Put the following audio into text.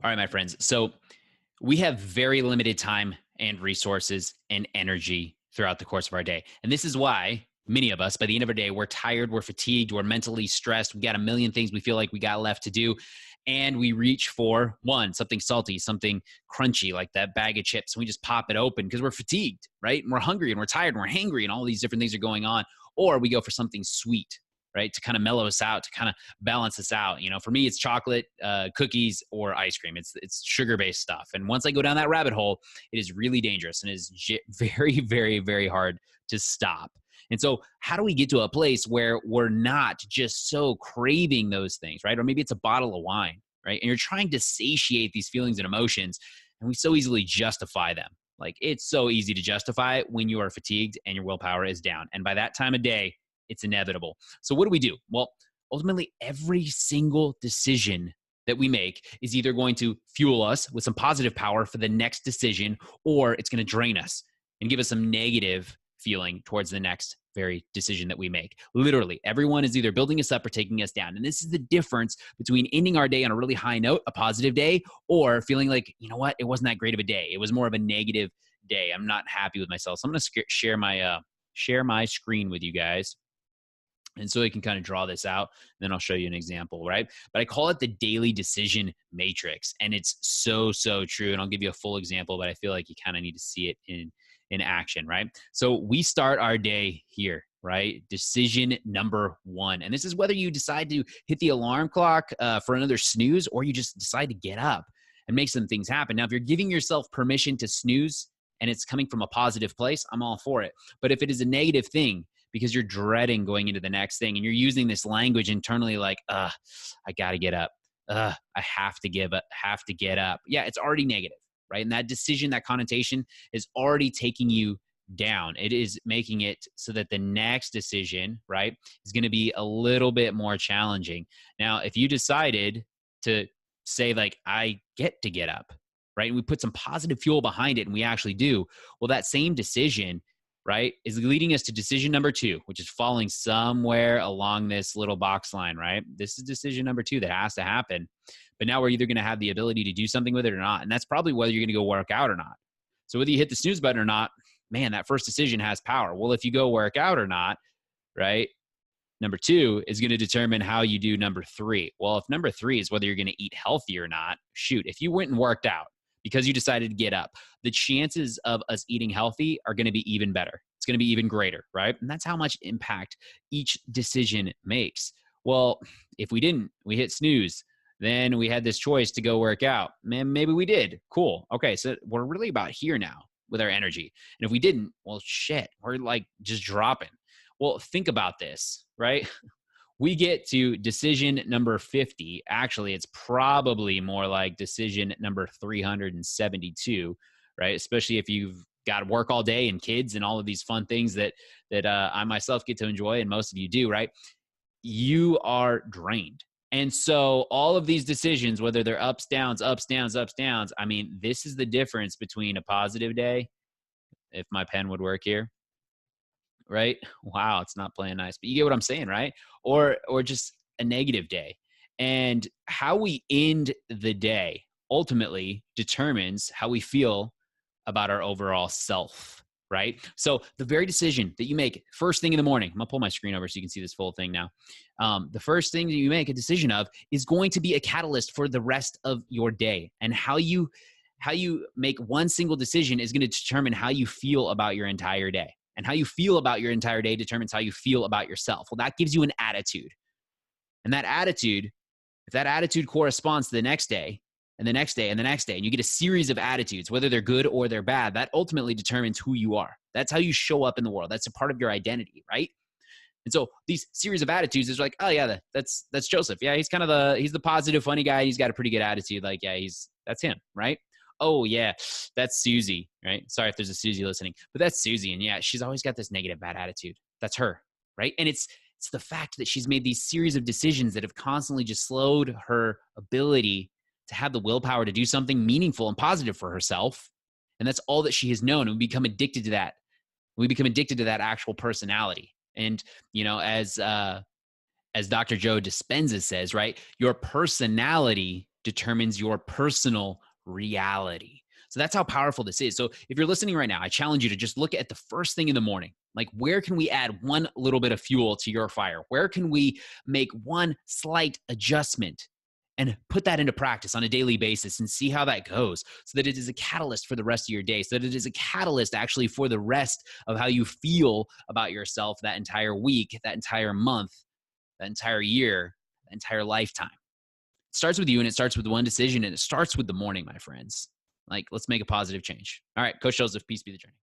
All right, my friends. So we have very limited time and resources and energy throughout the course of our day. And this is why many of us, by the end of our day, we're tired, we're fatigued, we're mentally stressed. We got a million things we feel like we got left to do. And we reach for one, something salty, something crunchy, like that bag of chips. And we just pop it open because we're fatigued, right? And we're hungry and we're tired and we're hangry and all these different things are going on. Or we go for something sweet, right? To kind of mellow us out, to kind of balance us out. For me, it's chocolate, cookies, or ice cream. It's sugar-based stuff. And once I go down that rabbit hole, it is really dangerous and is very, very, very hard to stop. And so how do we get to a place where we're not just so craving those things, right? Or maybe it's a bottle of wine, right? And you're trying to satiate these feelings and emotions, and we so easily justify them. Like, it's so easy to justify it when you are fatigued and your willpower is down. And by that time of day, it's inevitable. So what do? Well, ultimately, every single decision that we make is either going to fuel us with some positive power for the next decision, or it's going to drain us and give us some negative feeling towards the next very decision that we make. Literally, everyone is either building us up or taking us down. And this is the difference between ending our day on a really high note, a positive day, or feeling like, you know what, it wasn't that great of a day. It was more of a negative day. I'm not happy with myself. So I'm going to share my screen with you guys. And so you can kind of draw this out, and then I'll show you an example, right? But I call it the daily decision matrix, and it's so, so true. And I'll give you a full example, but I feel like you kind of need to see it in action, right? So we start our day here, right? Decision number one. And this is whether you decide to hit the alarm clock for another snooze, or you just decide to get up and make some things happen. Now, if you're giving yourself permission to snooze and it's coming from a positive place, I'm all for it. But if it is a negative thing, because you're dreading going into the next thing and you're using this language internally like, I got to get up. I have to get up. Yeah, it's already negative, right? And that decision, that connotation is already taking you down. It is making it so that the next decision, right, is going to be a little bit more challenging. Now, if you decided to say like, I get to get up, right? And we put some positive fuel behind it and we actually do. Well, that same decision, right, is leading us to decision number two, which is falling somewhere along this little box line, right? This is decision number two that has to happen. But now we're either going to have the ability to do something with it or not. And that's probably whether you're going to go work out or not. So whether you hit the snooze button or not, man, that first decision has power. Well, if you go work out or not, right, number two is going to determine how you do number three. Well, if number three is whether you're going to eat healthy or not, shoot, if you went and worked out because you decided to get up, the chances of us eating healthy are going to be even better. It's going to be even greater, right? And that's how much impact each decision makes. Well, if we didn't, we hit snooze, then we had this choice to go work out. Man, maybe we did. Cool. Okay, so we're really about here now with our energy. And if we didn't, well, shit, we're like just dropping. Well, think about this, right? We get to decision number 50. Actually, it's probably more like decision number 372, right? Especially if you've got to work all day and kids and all of these fun things that I myself get to enjoy, and most of you do, right? You are drained. And so all of these decisions, whether they're ups, downs, I mean, this is the difference between a positive day, if my pen would work here, right? Wow, it's not playing nice, but you get what I'm saying, right? Or just a negative day. And how we end the day ultimately determines how we feel about our overall self, right? So the very decision that you make first thing in the morning, I'm gonna pull my screen over so you can see this full thing now. The first thing that you make a decision of is going to be a catalyst for the rest of your day. And how you make one single decision is going to determine how you feel about your entire day. And how you feel about your entire day determines how you feel about yourself. Well, that gives you an attitude. And that attitude, if that attitude corresponds to the next day, and the next day, and the next day, and you get a series of attitudes, whether they're good or they're bad, that ultimately determines who you are. That's how you show up in the world. That's a part of your identity, right? And so these series of attitudes is like, oh yeah, that's Joseph. Yeah, he's kind of he's the positive, funny guy. He's got a pretty good attitude. Like, yeah, that's him, right? Oh yeah, that's Susie, right? Sorry if there's a Susie listening, but that's Susie. And yeah, she's always got this negative, bad attitude. That's her, right? And it's the fact that she's made these series of decisions that have constantly just slowed her ability to have the willpower to do something meaningful and positive for herself. And that's all that she has known. And we become addicted to that. We become addicted to that actual personality. And, you know, as Dr. Joe Dispenza says, right, your personality determines your personal reality. So that's how powerful this is. So if you're listening right now, I challenge you to just look at the first thing in the morning. Like, where can we add one little bit of fuel to your fire? Where can we make one slight adjustment and put that into practice on a daily basis and see how that goes, so that it is a catalyst for the rest of your day, so that it is a catalyst actually for the rest of how you feel about yourself that entire week, that entire month, that entire year, that entire lifetime. It starts with you, and it starts with one decision, and it starts with the morning, my friends. Like, let's make a positive change. All right, Coach Joseph, peace be the journey.